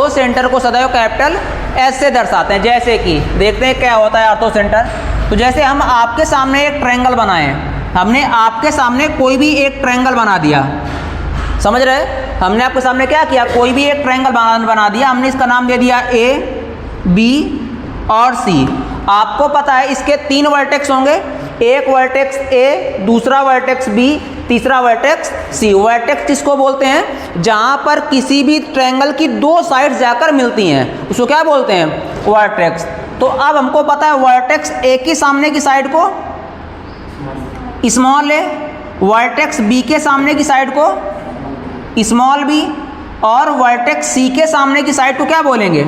Ortho centre को सदैव capital S से दर्शाते हैं। जैसे कि देखते हैं क्या होता है आर्थो सेंटर। तो जैसे हम आपके सामने एक ट्रायंगल बनाए, हमने आपके सामने कोई भी एक ट्रायंगल बना दिया, समझ रहे? हमने आपके सामने क्या किया, कोई भी एक ट्रायंगल बना दिया, हमने इसका नाम दे दिया ए, बी और सी। आपको पता है इसके 3 वर्टेक्स होंगे, एक वर्टेक्स ए, दूसरा वर्टेक्स बी, तीसरा वर्टेक्स सी। वर्टेक्स किसको बोलते हैं? जहां पर किसी भी ट्रायंगल की 2 साइड्स जाकर मिलती हैं, उसको क्या बोलते हैं? वर्टेक्स। तो अब हमको पता है वर्टेक्स ए की सामने की साइड को स्मॉल ए, वर्टेक्स बी के सामने की साइड को स्मॉल बी, और वर्टेक्स सी के सामने की साइड को क्या बोलेंगे?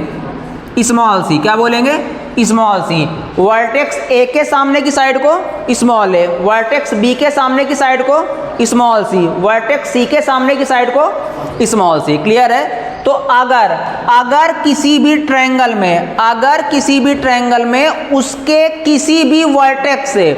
Small C. क्या बोलेंगे? Small C. वर्टेक्स ए के सामने की साइड को स्मॉल ए, वर्टेक्स बी के सामने की साइड को स्मॉल सी, वर्टेक्स सी के सामने की साइड को स्मॉल सी। क्लियर है? तो अगर किसी भी ट्रायंगल में, अगर किसी भी ट्रायंगल में उसके किसी भी वर्टेक्स से,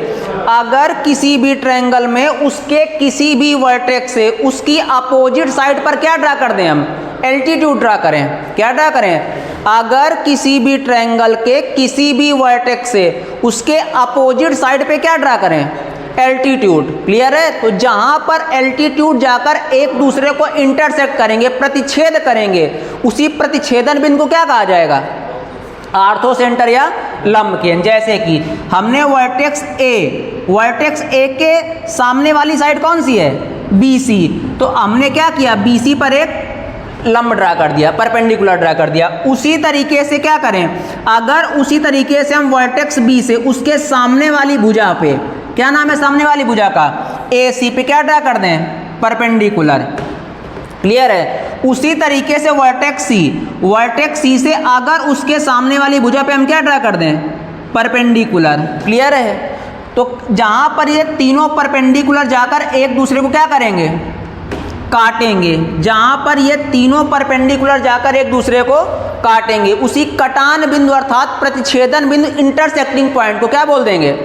अगर किसी भी ट्रायंगल में उसके किसी भी वर्टेक्स से उसकी अपोजिट साइड पर क्या ड्रा कर दें हम? एल्टीट्यूड ड्रा करें। क्या ड्रा करें? अगर किसी भी ट्रायंगल के किसी भी वर्टेक्स से उसके अपोजिट साइड पे क्या ड्रा करें? एल्टीट्यूड। क्लियर है? तो जहां पर एल्टीट्यूड जाकर एक दूसरे को इंटरसेक्ट करेंगे, प्रतिच्छेद करेंगे, उसी प्रतिच्छेदन बिंदु को क्या कहा जाएगा? आर्थो सेंटर या लंब केंद्र। जैसे कि हमने वर्टेक्स ए के सामने वाली साइड कौन सी है? B c. तो हमने क्या किया? बी सी पर एक लंब ड्रा कर दिया, परपेंडिकुलर ड्रा कर दिया। उसी तरीके से क्या करें? अगर उसी तरीके से हम वर्टेक्स बी से उसके सामने वाली भुजा पे, क्या नाम है सामने वाली भुजा का? ए सी पे क्या ड्रा कर दें? परपेंडिकुलर। क्लियर है? उसी तरीके से वर्टेक्स सी से अगर उसके सामने वाली भुजा पे हम क्या ड्रा कर दें? परपेंडिकुलर। क्लियर है? तो जहां पर ये तीनों परपेंडिकुलर जाकर एक दूसरे को क्या करेंगे? काटेंगे। जहां पर ये तीनों परपेंडिकुलर जाकर एक दूसरे को काटेंगे, उसी कटान बिंदु अर्थात प्रतिच्छेदन बिंदु, इंटरसेक्टिंग पॉइंट को क्या बोल देंगे?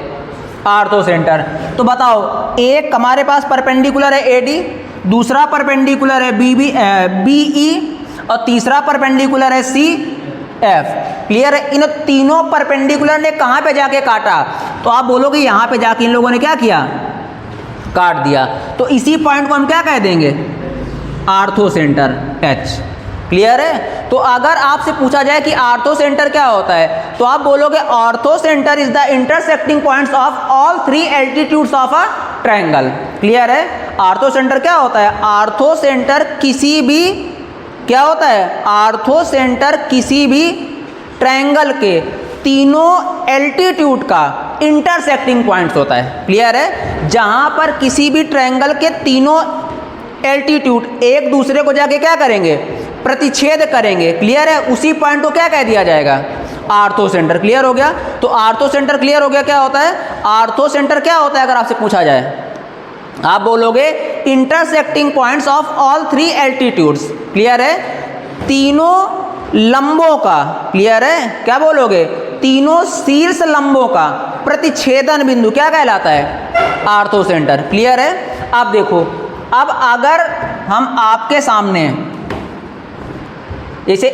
Ortho centre. तो बताओ, एक हमारे पास परपेंडिकुलर है एडी, दूसरा परपेंडिकुलर है बीई, और तीसरा परपेंडिकुलर है सी एफ। क्लियर है? इन तीनों परपेंडिकुलर ने कहां पे जाके काटा? तो आप बोलोगे यहां पे जाके इन लोगों ने क्या किया? काट दिया। तो इसी पॉइंट को हम क्या कह देंगे? Ortho centre H. क्लियर है? तो अगर आपसे पूछा जाए कि आर्थो सेंटर क्या होता है, तो आप बोलोगे ortho centre is the intersecting points of all 3 altitudes of a triangle. Clear है? आर्थो सेंटर क्या होता है? आर्थो सेंटर किसी भी, क्या होता है? आर्थो सेंटर किसी भी ट्रायंगल के तीनों एल्टीट्यूड का इंटरसेक्टिंग पॉइंट्स होता है। क्लियर है? जहां पर किसी भी ट्रायंगल के तीनों एल्टीट्यूड एक दूसरे को जाके क्या करेंगे? प्रतिच्छेद करेंगे। क्लियर है? उसी पॉइंट को क्या कह दिया जाएगा? Ortho centre. क्लियर हो गया? तो आर्थो सेंटर क्लियर हो गया क्या होता है? आर्थो सेंटर क्या होता है अगर आपसे पूछा जाए? आप बोलोगे intersecting points of all 3 altitudes. Clear है? तीनों लंबों का, क्लियर है? क्या बोलोगे? तीनों शीर्ष लंबों का प्रतिच्छेदन बिंदु क्या कहलाता है? Ortho centre. क्लियर है? अब देखो, अब अगर हम आपके सामने जैसे